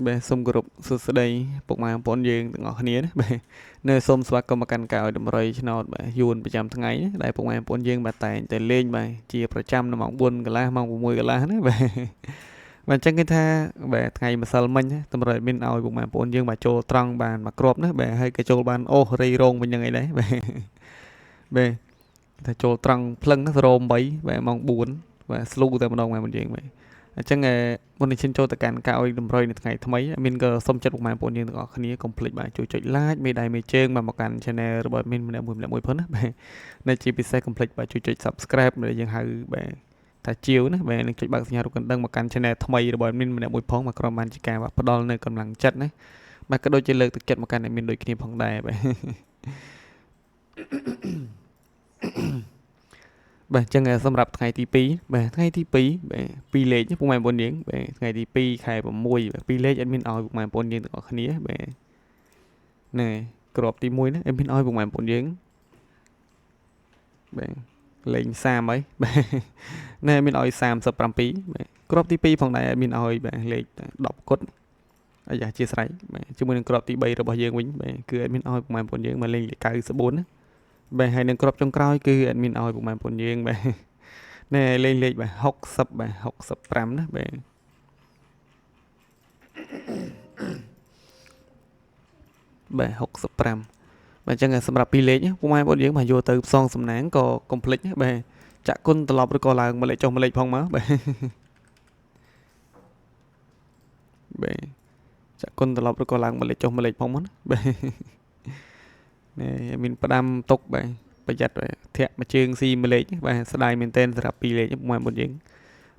bé xôm group sơ sơ đây bọc mà bọn dương từng ngõ khía bé nơi xôm swag có một căn cào đầm rơi cho nó bé yun bị chăm tháng ấy đại bọc mà bọn dương bà tại lên bài chiaប្រចាំនៅម៉ោង 4 កន្លះម៉ោង 6 កន្លះណាបាទបាទអញ្ចឹងគេថាបាទថ្ងៃម្សិលមិញតម្រូវមានឲ្យពុកម៉ែបងប្អូនយើងបាទចូលត្រង់បានមកគ្រាប់ណាបាទហើយក៏ចូលបានអូសរីរងវិញហ្នឹងអីដែរបាទបាទថាចូលត្រង់ភ្លឹងណារោម8បាទម៉ោង 4បាទស្លូតែម្ដងម៉ែបងយើងបាទអញ្ចឹងមុននេះឈិនចូលទៅកាន់ការអុយតម្រុយនៅថ្ងៃថ្មីមានក៏សូមចិត្តពុកម៉ែបងប្អូនយើងទាំងអស់គ្នាកុំភ្លេចបាទជួយចុច like មេដៃមេជើងមកកាន់ channel របស់មានម្នាក់មួយផងណាបាទនៅជាពិសេសកុំភ្លេចបាទជួយចុច subscribe ដែលយើងហៅបាទថាជាវណាបាទនឹងចុចបើកសញ្ញារូបកណ្ដឹងមកកាន់ channel ថ្មីរបស់មានម្នាក់មួយផងមកក្រុមបានជាការបាទផ្ដល់នៅកម្លាំងចិត្តណាបាទក៏ដូចជាលើកទឹកចិត្តមកកាន់អ្នកមានដូចគ្នាផងដែរបាទបាទអញ្ចឹងសម្រាប់ថ្ងៃទី2បាទថ្ងៃទី2បាទ2លេខពុកម៉ែបងប្អូនយើងបាទថ្ងៃទី2ខែ6បាទ2លេខអត់មានឲ្យពុកម៉ែបងប្អូនយើងទាំងអស់គ្នាបាទណែក្របទី1ណាអត់មានឲ្យពុកម៉ែបងប្អូនយើងបាទលេខ30ហើយបាទណែមានឲ្យ37បាទក្របទី2ផងដែរអត់មានឲ្យបាទលេខ10គុតអាយ៉ាជាស្រ័យបាទជាមួយនឹងក្របទី3របស់យើងវិញបាទគឺអត់មានឲ្យពុកម៉ែបងប្អូនយើងមកលេខ94ណាបាទហើយនឹងក្របចុងក្រោយគឺអត់មានឲ្យពុកម៉ែបងប្អូនយើងបាទណែលេខបាទ60បាទ65ណាបាទបាទ65បាទអញ្ចឹងសម្រាប់2លេខពុកម៉ែបងប្អូនយើងមកយកទៅផ្សងសំណាងក៏កុំភ្លេចបាទចាក់គុណត្រឡប់ឬក៏ឡើងមួយលេខចុះមួយលេខផងមកបាទបាទចាក់គុណត្រឡប់ឬក៏ឡើងមួយលេខចុះមួយលេខផងមកណាបាទនេះមានផ្ដាំទុកបាទប្រយ័ត្នធាក់មួយជើងស៊ីមួយលេខបាទស្ដាយមែនទែនសម្រាប់2លេខពុកម៉ែបងប្អូនយើង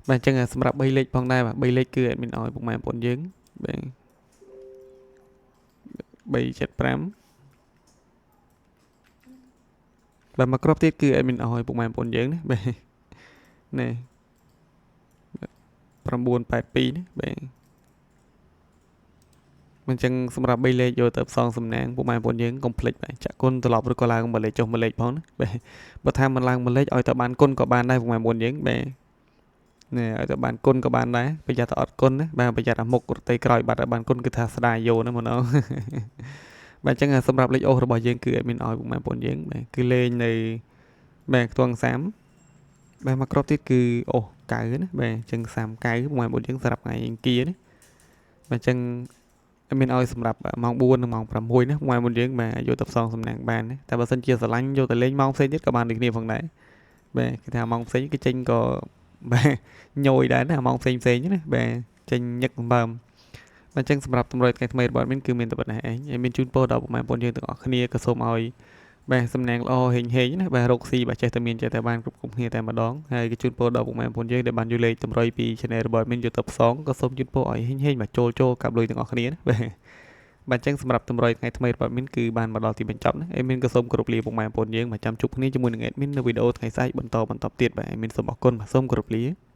បាទអញ្ចឹងសម្រាប់3លេខផងដែរបាទ3លេខគឺអត់មានឲ្យពុកម៉ែបងប្អូនយើងបាទ375បាទមកគ្រាប់ទៀតគឺអត់មានឲ្យពុកម៉ែបងប្អូនយើងណាបាទណែ982ណាបាទអញ្ចឹងសម្រាប់3លេខយកទៅផ្សងសំណាងពុកម៉ែបងប្អូនយើងកុំភ្លេចបាទចាក់គុណត្រឡប់ឬក៏ឡើងមួយលេខចុះមួយលេខផងណាបាទបើថាមិនឡើងមួយលេខឲ្យទៅបានគុណក៏បានដែរពុកម៉ែបងប្អូនយើងបាទនេះឲ្យទៅបានគុណក៏បានដែរប្រយ័ត្នតែអត់គុណណាបាទប្រយ័ត្នអាមុខរត់ទៅក្រោយបាត់ឲ្យបានគុណគឺថាស្ដាយយោណាមកណោបាទអញ្ចឹងសម្រាប់លេខអូសរបស់យើងគឺអត់មានឲ្យពុកម៉ែបងប្អូនយើងបាទគឺលេងនៅបាទខ្ទង់30បាទមកគ្រាប់ទៀតគឺអូស9ណាបាទអញ្ចឹង39ពុកម៉ែបងប្អូនយើងសម្រាប់ថ្ងៃអង្គារណាបាទអញ្ចឹងមានឲ្យសម្រាប់ម៉ោង 4 និងម៉ោង 6ណាពុកម៉ែបងប្អូនយើងបាទយកទៅផ្សងសំណាងបានណាតែបើសិនជាស្រឡាញ់យកទៅលេងម៉ោងផ្សេងទៀតក៏បានដូចគ្នាផងដែរបាទគេថាម៉ោងផ្សេងគេចេញក៏បាទញយដែរណាម៉ោងផ្សេងណាបាទចេញញឹកបំបើមបាទអញ្ចឹងសម្រាប់តម្រុយថ្ងៃថ្មីរបស់មានគឺមានតែប៉ុណ្ណេះឯងហើយមានជូនពរដល់ពុកម៉ែបងប្អូនយើងទាំងអស់គ្នាក៏សូមឲ្យបាទសំណាងល្អហេងណាបាទរកស៊ីបាទចេះតែមានចេះតែបានគ្រប់គ្នាតែម្ដងហើយក៏ជូនពរដល់ពុកម៉ែបងប្អូនយើងដែលបានយកលេខតម្រុយពី channel របស់មានយកទៅផ្សងក៏សូមជូនពរឲ្យហេងបាទចូលកាប់លុយទាំងអស់គ្នាណាបាទអញ្ចឹងសម្រាប់តម្រុយថ្ងៃថ្មីរបស់មានគឺបានមកដល់ទីបញ្ចប់ណាអេមីនក៏សូមគោរពលាពុកម៉ែបងប្អូនយើងមកចាំជួបគ្នាជាមួយនឹងអេមីននៅវីដេអូថ្ងៃស្អែកបន្តទៀតបាទអេមីនសូមអរគុណបាទសូមគោរពលា